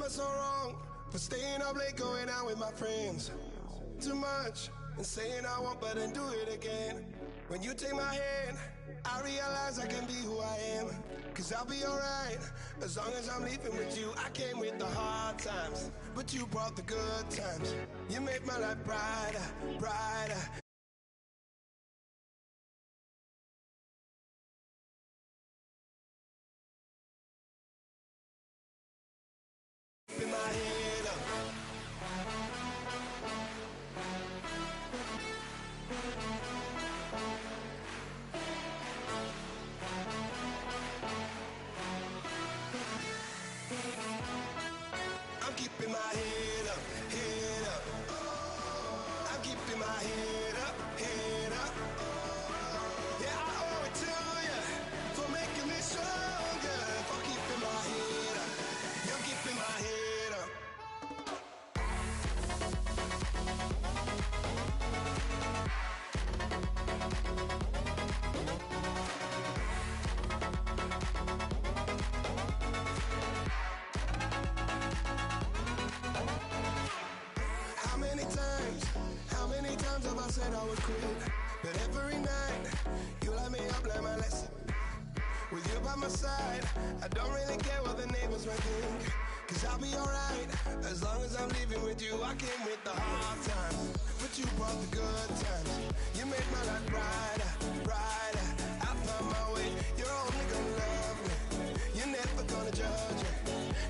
I so wrong for staying up late, going out with my friends? Too much and saying I won't, but then do it again. When you take my hand, I realize I can be who I am. Cause I'll be alright as long as I'm leaving with you. I came with the hard times, but you brought the good times. You made my life brighter, brighter. Keeping my head up. I'm keeping my head up, head up. I'm keeping my head up, head up. Yeah, I owe it to you for making me stronger, for keeping my head up. You're keeping my head up. How many times have I said I would quit? But every night, you light me up like my lesson. With you by my side, I don't really care what the neighbors might think. Cause I'll be alright, as long as I'm leaving with you. I came with the hard times, but you brought the good times. You made my life brighter, brighter. I found my way, you're only gonna love me. You're never gonna judge me.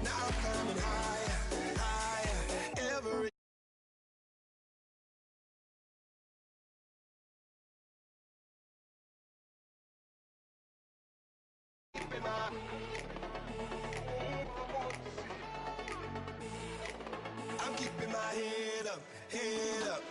Now I'm climbing higher, higher. Every I'm keeping my head up, head up.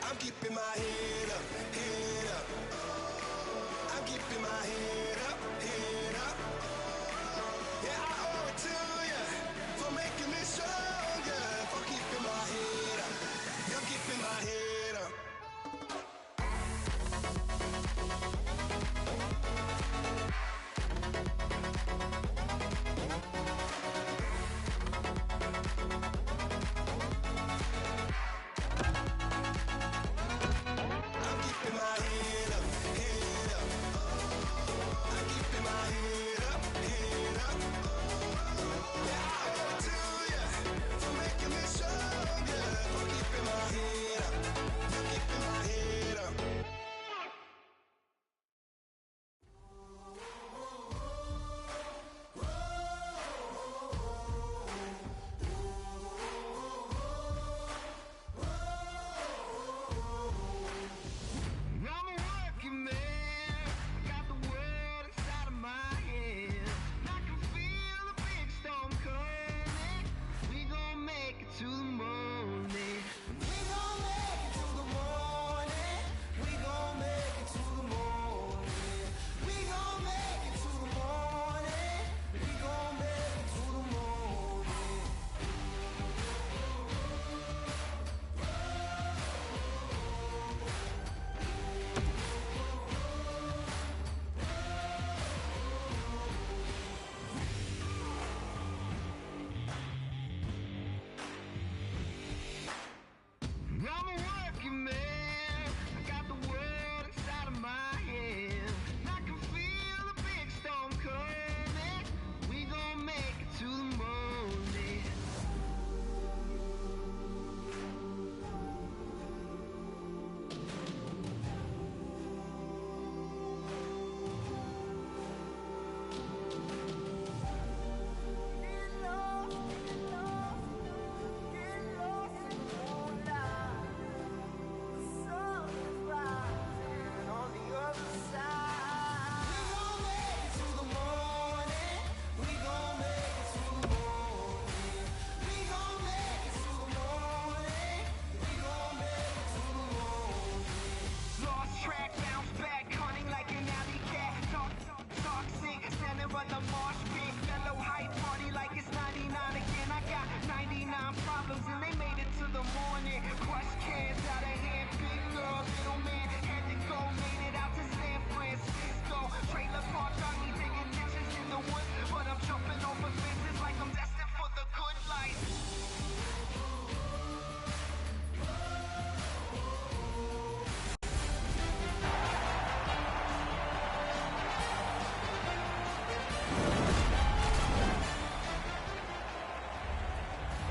I'm keeping my head up, head up. I'm keeping my head up, head up. Yeah, I owe it to you for making me stronger, for keeping my head up. You're keeping my head up. I'm keeping my head up, head up.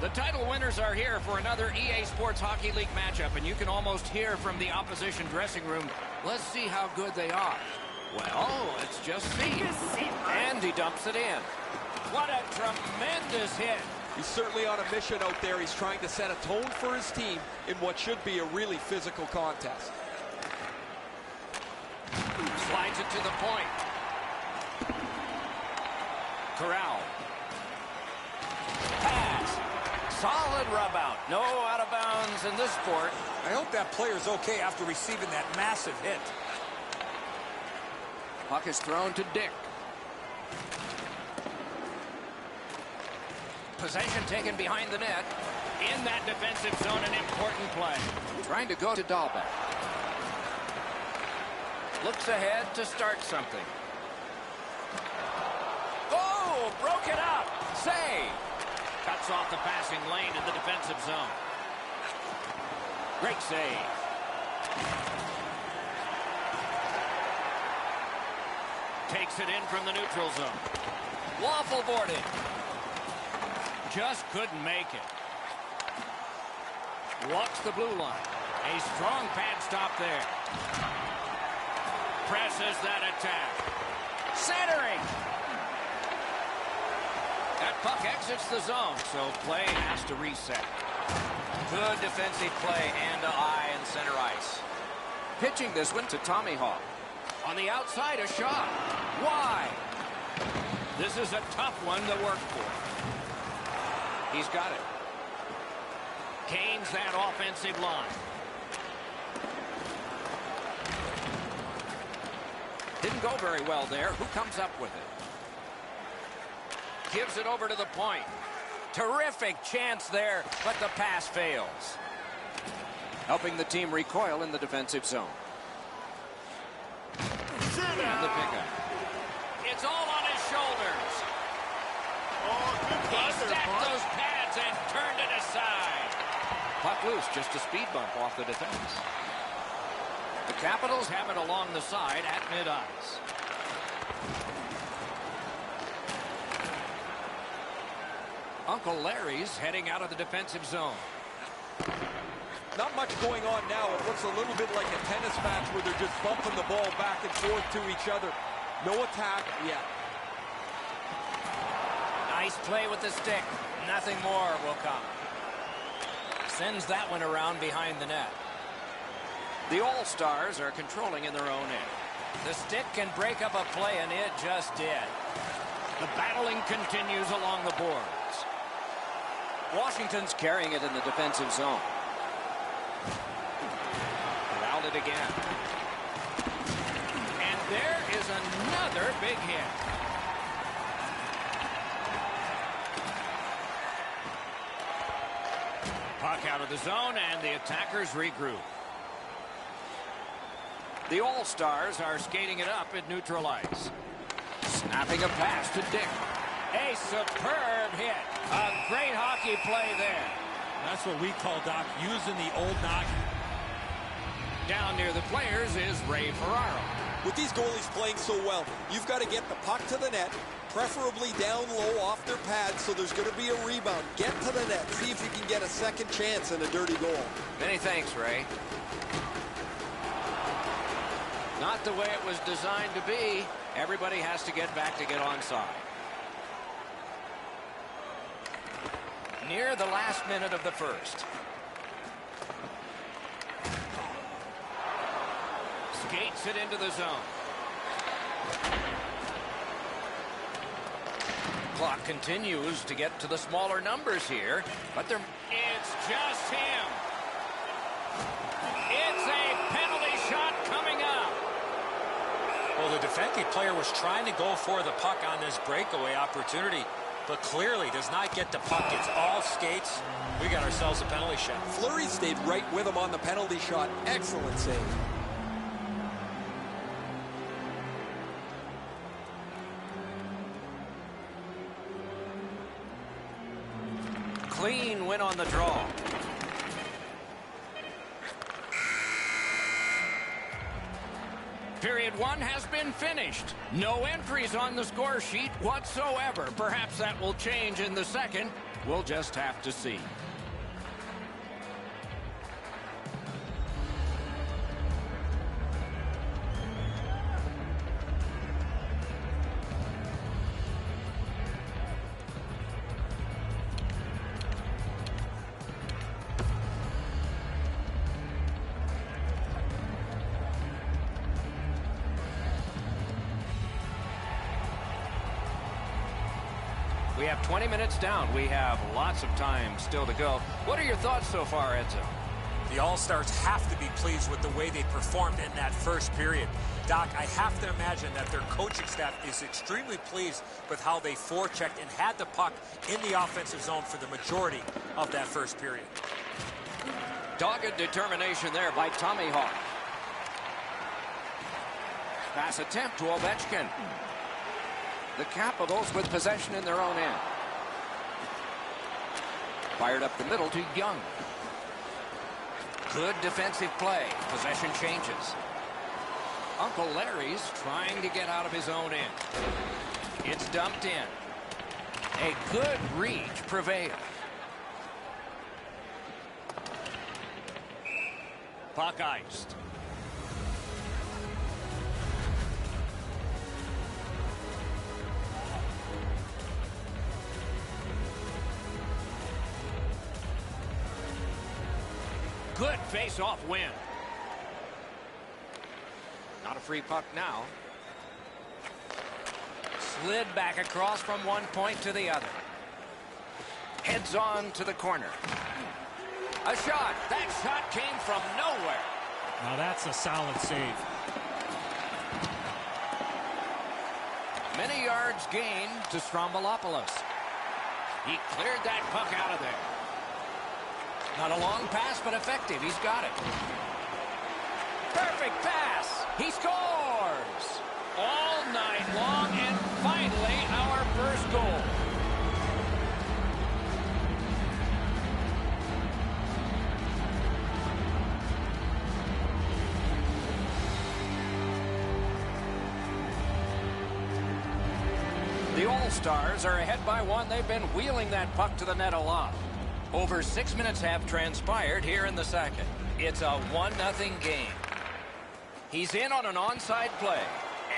The title winners are here for another EA Sports Hockey League matchup, and you can almost hear from the opposition dressing room. Let's see how good they are. Well, let's just see. And he dumps it in. What a tremendous hit. He's certainly on a mission out there. He's trying to set a tone for his team in what should be a really physical contest. Slides it to the point. Corral. Pass. Solid rub out. No out of bounds in this sport. I hope that player's okay after receiving that massive hit. Puck is thrown to Dick. Possession taken behind the net. In that defensive zone, an important play. Trying to go to Dahlbeck. Looks ahead to start something. Oh, broke it up. Save. Cuts off the passing lane in the defensive zone. Great save. Takes it in from the neutral zone. Waffle boarded. Just couldn't make it. Walks the blue line. A strong pad stop there. Presses that attack. Centering. That puck exits the zone, so play has to reset. Good defensive play, hand to eye and center ice. Pitching this one to Tommy Hawk. On the outside, a shot. Why? This is a tough one to work for. He's got it. Gains that offensive line. Didn't go very well there. Who comes up with it? Gives it over to the point. Terrific chance there, but the pass fails. Helping the team recoil in the defensive zone. And the pickup. It's all on his shoulders. He stacked those pads and turned it aside. Puck loose, just a speed bump off the defense. The Capitals have it along the side at mid-ice. Uncle Larry's heading out of the defensive zone. Not much going on now. It looks a little bit like a tennis match where they're just bumping the ball back and forth to each other. No attack yet. Nice play with the stick. Nothing more will come. Sends that one around behind the net. The All-Stars are controlling in their own end. The stick can break up a play, and it just did. The battling continues along the boards. Washington's carrying it in the defensive zone. Corralled it again. And there is another big hit. Puck out of the zone, and the attackers regroup. The All-Stars are skating it up at neutral ice. Snapping a pass to Dick. A superb hit. A great hockey play there. That's what we call, Doc, using the old knock. Down near the players is Ray Ferraro. With these goalies playing so well, you've got to get the puck to the net, preferably down low off their pads, so there's going to be a rebound. Get to the net. See if you can get a second chance in a dirty goal. Many thanks, Ray. Not the way it was designed to be. Everybody has to get back to get onside. Near the last minute of the first. Skates it into the zone. Clock continues to get to the smaller numbers here, but it's just him. It's a penalty shot coming up. Well, the defensive player was trying to go for the puck on this breakaway opportunity, but clearly does not get the puck. It's all skates. We got ourselves a penalty shot. Fleury stayed right with him on the penalty shot. Excellent save. Clean win on the draw. Period one has been finished. No entries on the score sheet whatsoever. Perhaps that will change in the second. We'll just have to see. We have 20 minutes down. We have lots of time still to go. What are your thoughts so far, Edzo? The All-Stars have to be pleased with the way they performed in that first period. Doc, I have to imagine that their coaching staff is extremely pleased with how they forechecked and had the puck in the offensive zone for the majority of that first period. Dogged determination there by Tommy Hawk. Pass attempt to Ovechkin. The Capitals with possession in their own end. Fired up the middle to Young. Good defensive play. Possession changes. Uncle Larry's trying to get out of his own end. It's dumped in. A good reach prevailed. Puck iced. Good face-off win. Not a free puck now. Slid back across from one point to the other. Heads on to the corner. A shot. That shot came from nowhere. Now that's a solid save. Many yards gained to Strombolopoulos. He cleared that puck out of there. Not a long pass, but effective. He's got it. Perfect pass. He scores. All night long, and finally our first goal. The All-Stars are ahead by one. They've been wheeling that puck to the net a lot. Over 6 minutes have transpired here in the second. It's a 1-0 game. He's in on an onside play.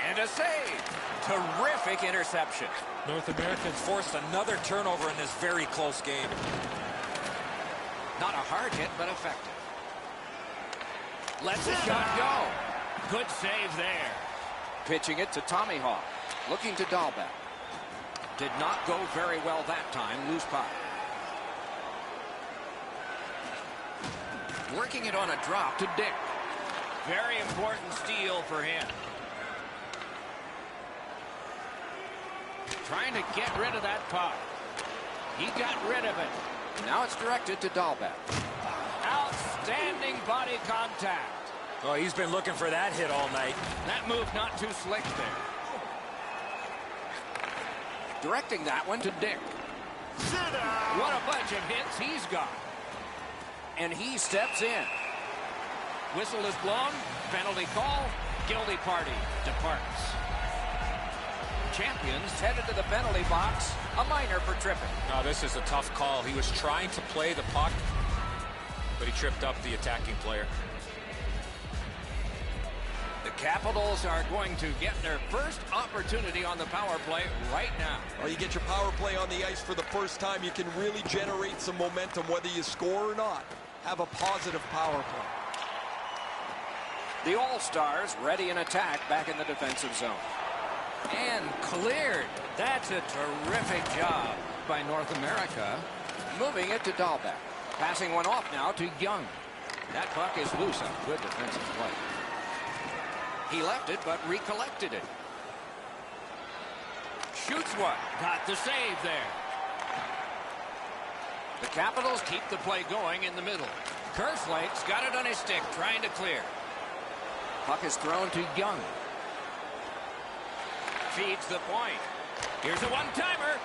And a save. Terrific interception. North Americans forced another turnover in this very close game. Not a hard hit, but effective. Lets the shot go. Good save there. Pitching it to Tommy Hawk. Looking to Dahlbeck. Did not go very well that time. Loose puck. Working it on a drop to Dick. Very important steal for him. Trying to get rid of that puck. He got rid of it. Now it's directed to Dahlbeck. Outstanding body contact. Oh, he's been looking for that hit all night. That move not too slick there. Directing that one to Dick. What a bunch of hits he's got. And he steps in. Whistle is blown. Penalty call. Guilty party departs. Champions headed to the penalty box. A minor for tripping. Oh, this is a tough call. He was trying to play the puck, but he tripped up the attacking player. The Capitals are going to get their first opportunity on the power play right now. Well, you get your power play on the ice for the first time, you can really generate some momentum, whether you score or not. Have a positive power play. The All-Stars ready in attack back in the defensive zone. And cleared. That's a terrific job by North America. Moving it to Dahlbeck. Passing one off now to Young. That puck is loose on good defensive play. He left it, but recollected it. Shoots one. Got the save there. The Capitals keep the play going in the middle. Kerslake's got it on his stick, trying to clear. Puck is thrown to Young. Feeds the point. Here's a one-timer.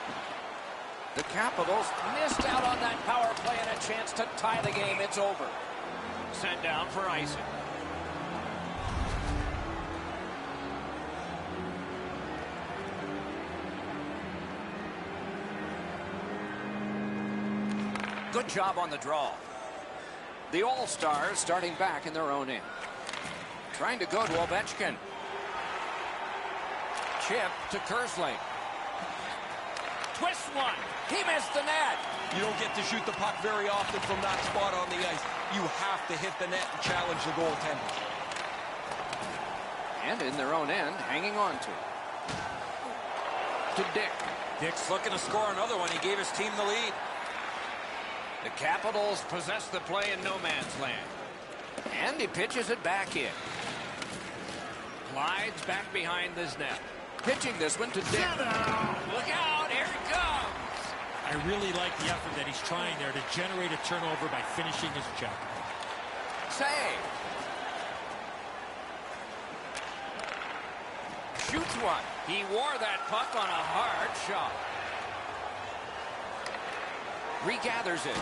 The Capitals missed out on that power play and a chance to tie the game. It's over. Sent down for icing. Good job on the draw. The All-Stars starting back in their own end. Trying to go to Ovechkin. Chip to Kerslake. Twist one. He missed the net. You don't get to shoot the puck very often from that spot on the ice. You have to hit the net and challenge the goaltender. And in their own end, hanging on to Dick. Dick's looking to score another one. He gave his team the lead. The Capitals possess the play in no man's land. And he pitches it back in. Glides back behind this net. Pitching this one to Dick. Look out, here it comes. I really like the effort that he's trying there to generate a turnover by finishing his check. Save. Shoots one. He wore that puck on a hard shot. Regathers it.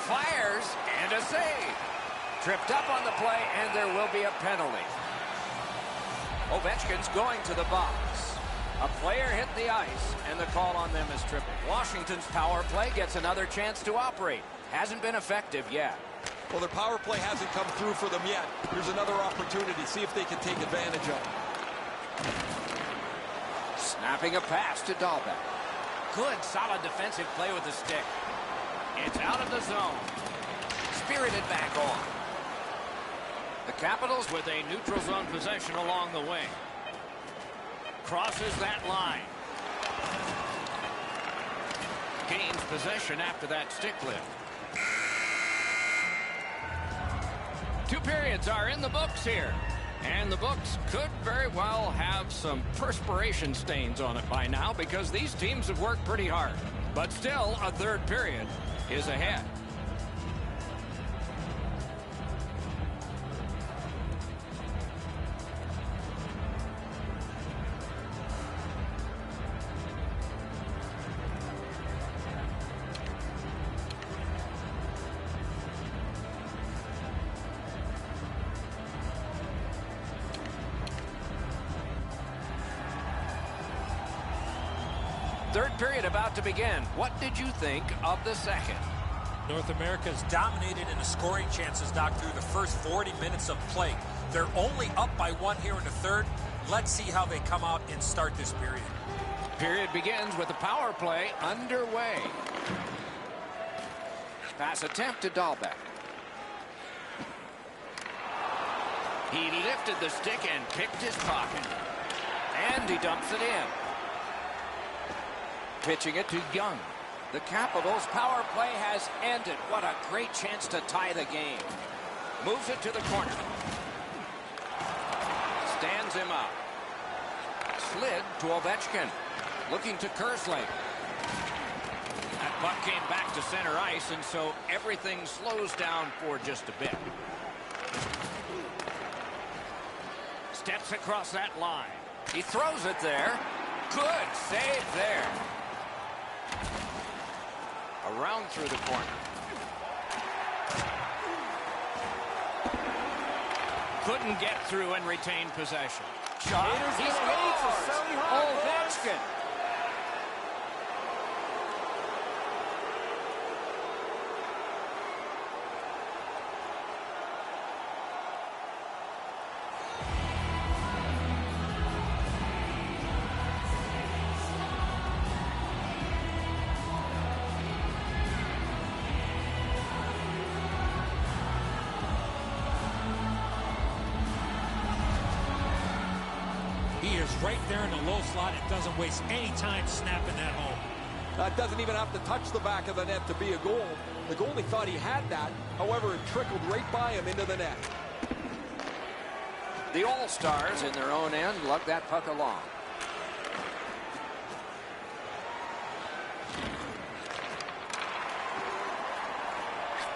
Fires and a save. Tripped up on the play and there will be a penalty. Ovechkin's going to the box. A player hit the ice, and the call on them is tripping. Washington's power play gets another chance to operate. Hasn't been effective yet. Well, their power play hasn't come through for them yet. Here's another opportunity. See if they can take advantage of it. Snapping a pass to Dahlbeck. Good, solid defensive play with the stick. It's out of the zone. Spirited back on. The Capitals with a neutral zone possession along the wing. Crosses that line. Gains possession after that stick lift. 2 periods are in the books here. And the books could very well have some perspiration stains on it by now because these teams have worked pretty hard. But still, a third period is ahead. Third period about to begin. What did you think of the second? North America's dominated in the scoring chances, Doc, through the first 40 minutes of play. They're only up by 1 here in the third. Let's see how they come out and start this period. Period begins with the power play underway. Pass attempt to Dahlbeck. He lifted the stick and picked his pocket. And he dumps it in. Pitching it to Young. The Capitals' power play has ended. What a great chance to tie the game. Moves it to the corner. Stands him up. Slid to Ovechkin. Looking to Kerslake. That puck came back to center ice, and so everything slows down for just a bit. Steps across that line. He throws it there. Good save there. Around through the corner. Couldn't get through and retain possession. Shot. He scores. Ovechkin. He is right there in the low slot and doesn't waste any time snapping that home. That doesn't even have to touch the back of the net to be a goal. The goalie thought he had that. However, it trickled right by him into the net. The All-Stars in their own end lug that puck along.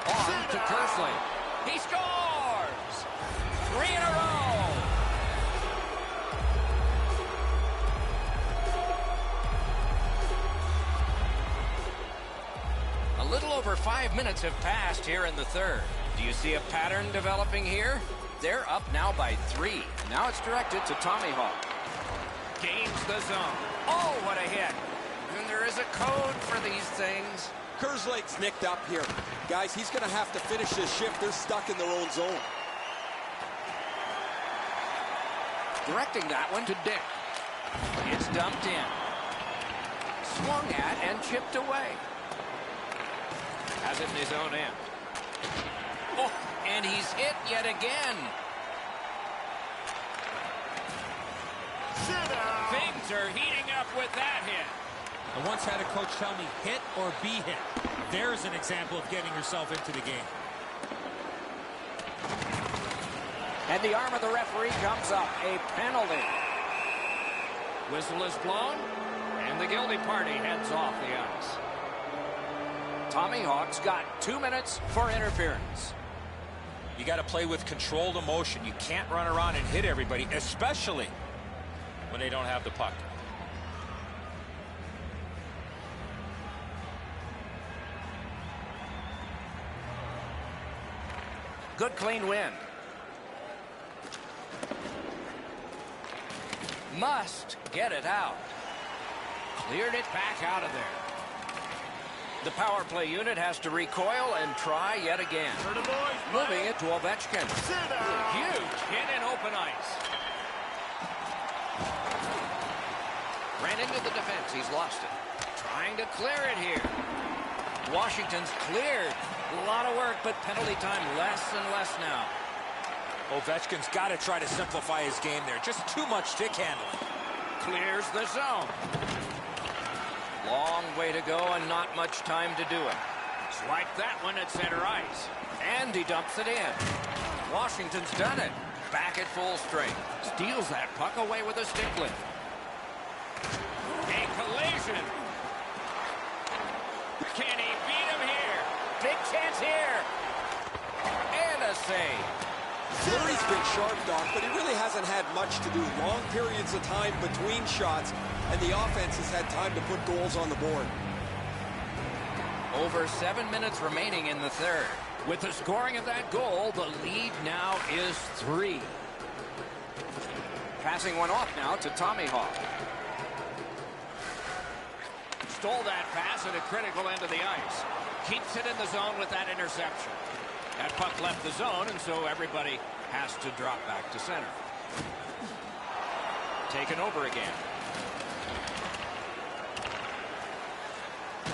On to Kerslake. He scores! 3 in a row! A little over 5 minutes have passed here in the third. Do you see a pattern developing here? They're up now by 3. Now it's directed to Tommy Hawk. Gains the zone. Oh, what a hit. And there is a code for these things. Kerslake's nicked up here. Guys, he's going to have to finish this shift. They're stuck in their own zone. Directing that one to Dick. It's dumped in. Swung at and chipped away. Has it in his own end. Oh, and he's hit yet again. Things are heating up with that hit. I once had a coach tell me, hit or be hit. There's an example of getting yourself into the game. And the arm of the referee comes up. A penalty. Whistle is blown, and the guilty party heads off the ice. Tommy Hawk's got 2 minutes for interference. You got to play with controlled emotion. You can't run around and hit everybody, especially when they don't have the puck. Good clean win. Must get it out. Cleared it back out of there. The power play unit has to recoil and try yet again. Moving it to Ovechkin. Huge hit in open ice. Ran into the defense. He's lost it. Trying to clear it here. Washington's cleared. A lot of work, but penalty time less and less now. Ovechkin's got to try to simplify his game there. Just too much stick handling. Clears the zone. Long way to go and not much time to do it. Swipe that one at center ice. And he dumps it in. Washington's done it. Back at full strength. Steals that puck away with a stick lift. A collision. Can he beat him here? Big chance here. And a save. Fleury's been sharp, Doc, but he really hasn't had much to do. Long periods of time between shots, and the offense has had time to put goals on the board. Over 7 minutes remaining in the third. With the scoring of that goal, the lead now is 3. Passing one off now to Tommy Hawk. Stole that pass at a critical end of the ice. Keeps it in the zone with that interception. That puck left the zone, and so everybody has to drop back to center. Taken over again.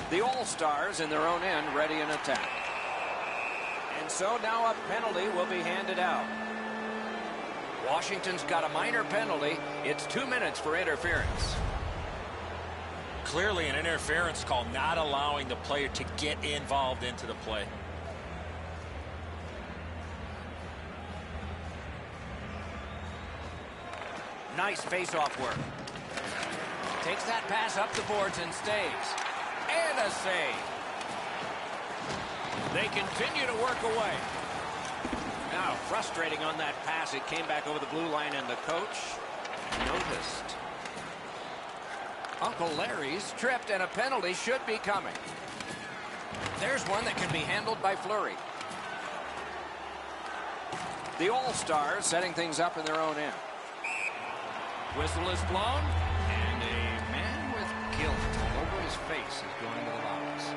The All-Stars in their own end ready in attack. And so now a penalty will be handed out. Washington's got a minor penalty. It's 2 minutes for interference. Clearly an interference call, not allowing the player to get involved into the play. Nice face-off work. Takes that pass up the boards and stays. And a save. They continue to work away. Now frustrating on that pass. It came back over the blue line, and the coach noticed. Uncle Larry's tripped, and a penalty should be coming. There's one that can be handled by Fleury. The All-Stars setting things up in their own end. Whistle is blown, and a man with guilt all over his face is going to the box.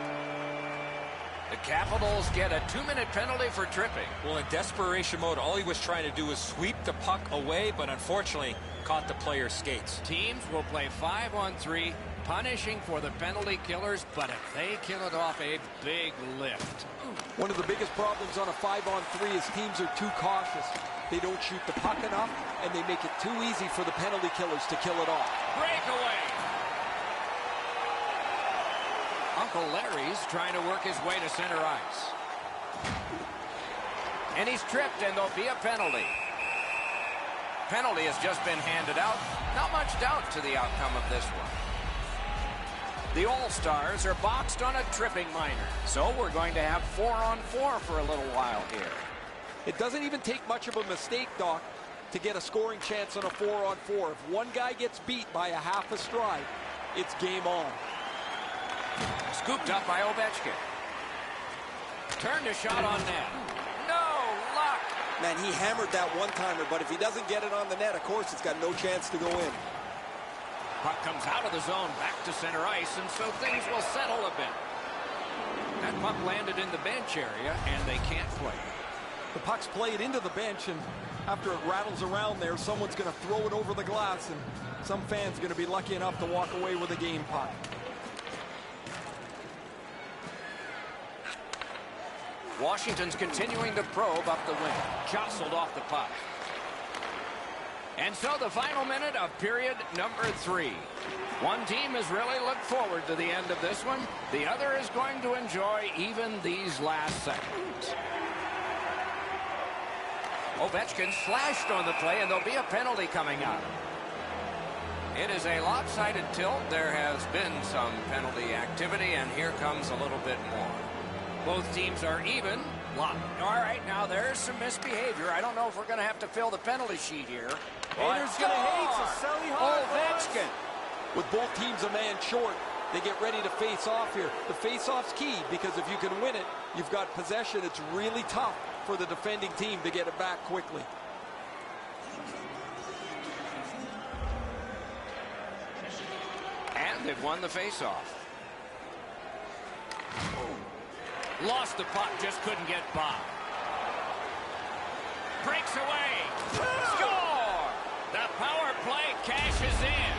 The Capitals get a 2-minute penalty for tripping. Well, in desperation mode, all he was trying to do was sweep the puck away, but unfortunately caught the player's skates. Teams will play 5-on-3, punishing for the penalty killers, but if they kill it off, a big lift. One of the biggest problems on a 5-on-3 is teams are too cautious. They don't shoot the puck enough, and they make it too easy for the penalty killers to kill it off. Breakaway. Uncle Larry's trying to work his way to center ice. And he's tripped, and there'll be a penalty. Penalty has just been handed out. Not much doubt to the outcome of this one. The All-Stars are boxed on a tripping minor, so we're going to have 4-on-4 for a little while here. It doesn't even take much of a mistake, Doc, to get a scoring chance on a 4-on-4. If one guy gets beat by a half a stride, it's game on. Scooped up by Ovechkin. Turned a shot on net. No luck. Man, he hammered that one-timer, but if he doesn't get it on the net, of course, it's got no chance to go in. Puck comes out of the zone, back to center ice, and so things will settle a bit. That puck landed in the bench area, and they can't play. The puck's played into the bench, and after it rattles around there, someone's going to throw it over the glass, and some fans are going to be lucky enough to walk away with a game puck. Washington's continuing to probe up the wing. Jostled off the puck. And so the final minute of period number 3. One team has really looked forward to the end of this one. The other is going to enjoy even these last seconds. Ovechkin slashed on the play, and there'll be a penalty coming out. It is a lopsided tilt. There has been some penalty activity, and here comes a little bit more. Both teams are even. All right, now there's some misbehavior. I don't know if we're going to have to fill the penalty sheet here. Haters going to hate, so Sally hard. Ovechkin. With both teams a man short, they get ready to face off here. The face-off's key, because if you can win it, you've got possession. It's really tough for the defending team to get it back quickly. And they've won the face-off. Lost the puck, just couldn't get by. Breaks away. Score! The power play cashes in.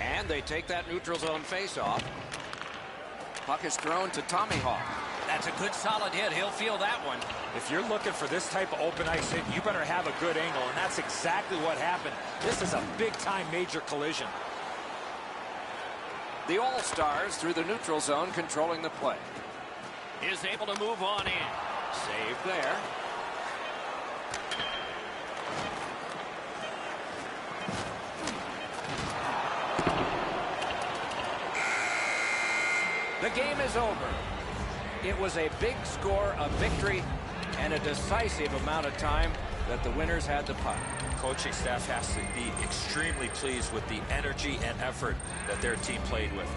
And they take that neutral zone face-off. Puck is thrown to Tommy Hawk. That's a good solid hit. He'll feel that one. If you're looking for this type of open ice hit, you better have a good angle, and that's exactly what happened. This is a big-time major collision. The All-Stars through the neutral zone controlling the play. Is able to move on in. Save there. The game is over. It was a big score, a victory, and a decisive amount of time that the winners had the puck. Coaching staff has to be extremely pleased with the energy and effort that their team played with.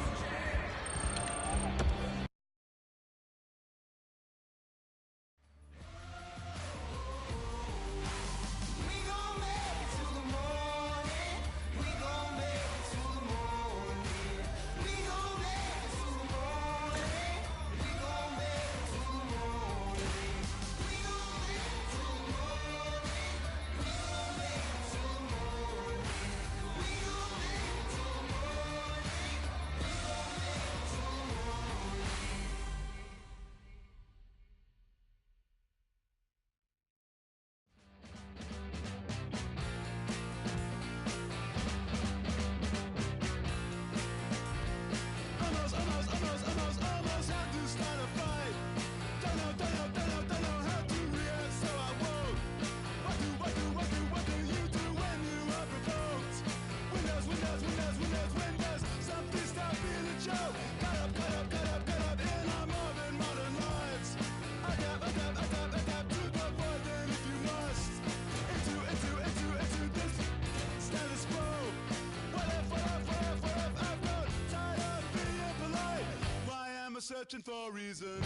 Searching for a reason.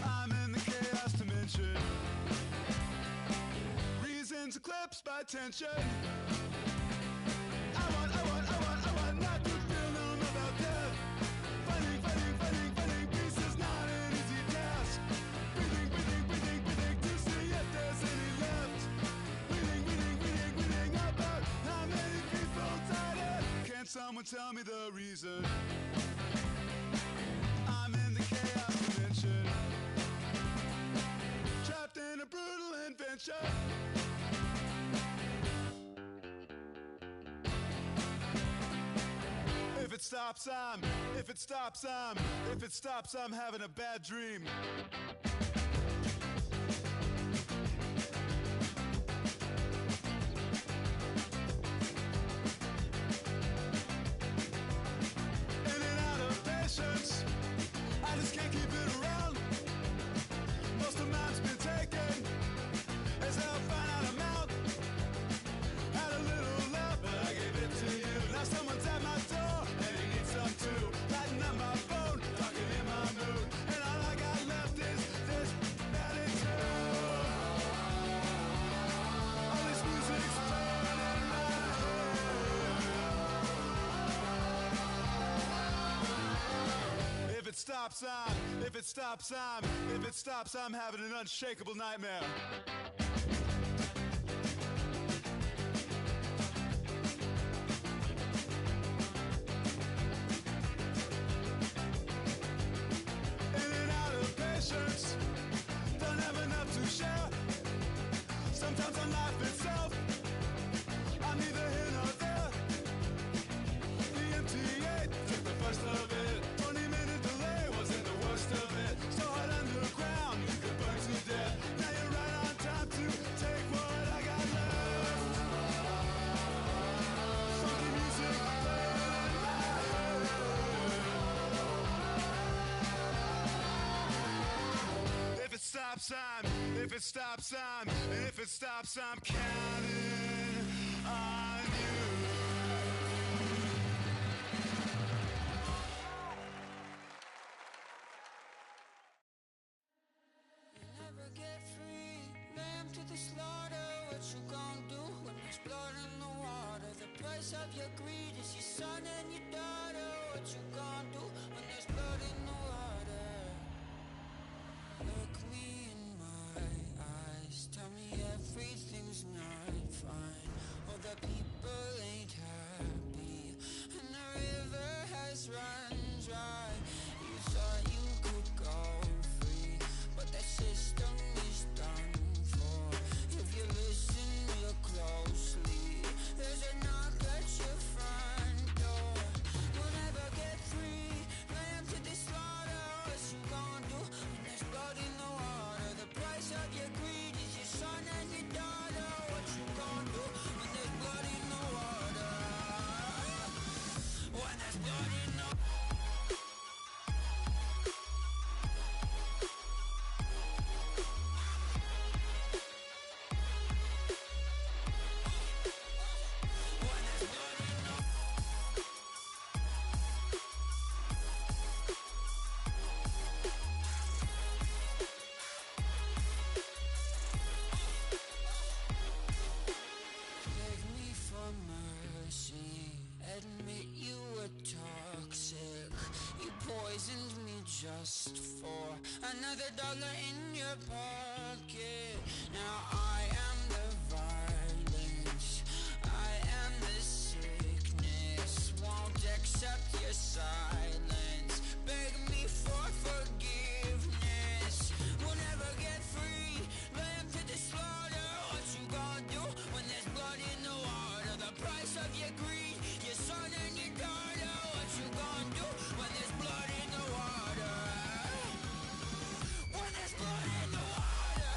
I'm in the chaos dimension. Reasons eclipsed by tension. I want not to feel numb about death. Finding peace is not an easy task. Breathing to see if there's any left. Reading about how many people died. Can someone tell me the reason? I'm in the chaos dimension, trapped in a brutal invention. If it stops, I'm having a bad dream. In and out of patience, I just can't keep it around. Most of mine's been taken, as I'll find out I'm out. Had a little love, but I gave it to you. Now someone's at my door, and he needs some too. Lighten up my phone. stops, I'm having an unshakable nightmare. In and out of patience, don't have enough to share. Sometimes on life itself, I'm neither here nor there. The MTA took the first of it. 20-minute delay wasn't the worst of it. So hot underground, you could burn to death. Now you're right on time to take what I got left. Funky music playing in my head. If it stops, I'm counting on you. Never get free, lamb to the slaughter. What you gonna do when there's blood in the water? The price of your greed is your son and your daughter. What you gonna do when there's blood in the water? Look me in my eyes, tell me everything's not fine. All the people ain't happy, and the river has run dry. You thought you could go free, but that system is done for. If you listen real closely, there's a knock at your front door. You'll never get free, lamb to the slaughter. What you gonna do when there's blood in the water? The price of your greed is your son and your daughter. What you gonna do when there's blood in the water? When there's blood in the beg me for mercy, admit you were toxic. You poisoned me just for another dollar in your pocket. Now I am the violence, I am the sickness. Won't accept your silence, beg me for forgiveness. We'll never get free, lamb to the slaughter. What you gonna do when there's blood in the water? The price of your greed, your son and your daughter. What you gonna do when there's blood in the water? When there's blood in the water.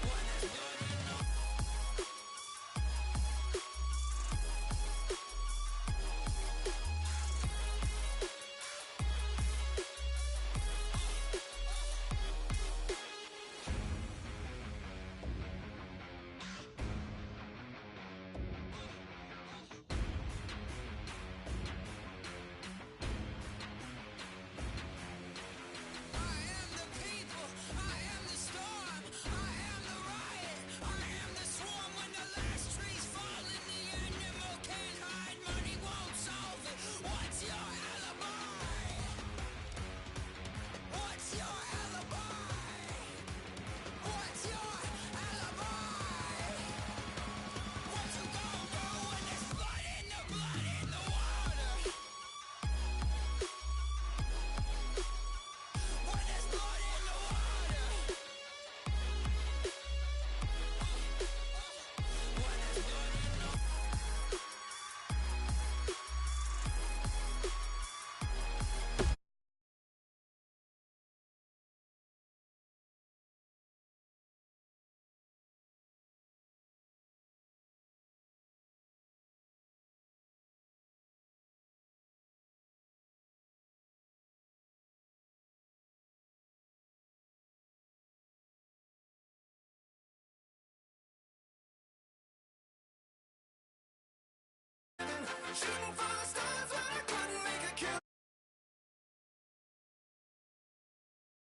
When there's blood in the I am the people, I am the storm, I am the riot, I am the swarm. When the last trees fall in the animal can't hide, money won't solve it. What's your alibi? What's your alibi? What's your alibi? What you gonna do when there's blood in the water? When there's blood in the water. When there's blood in the shooting for the stars.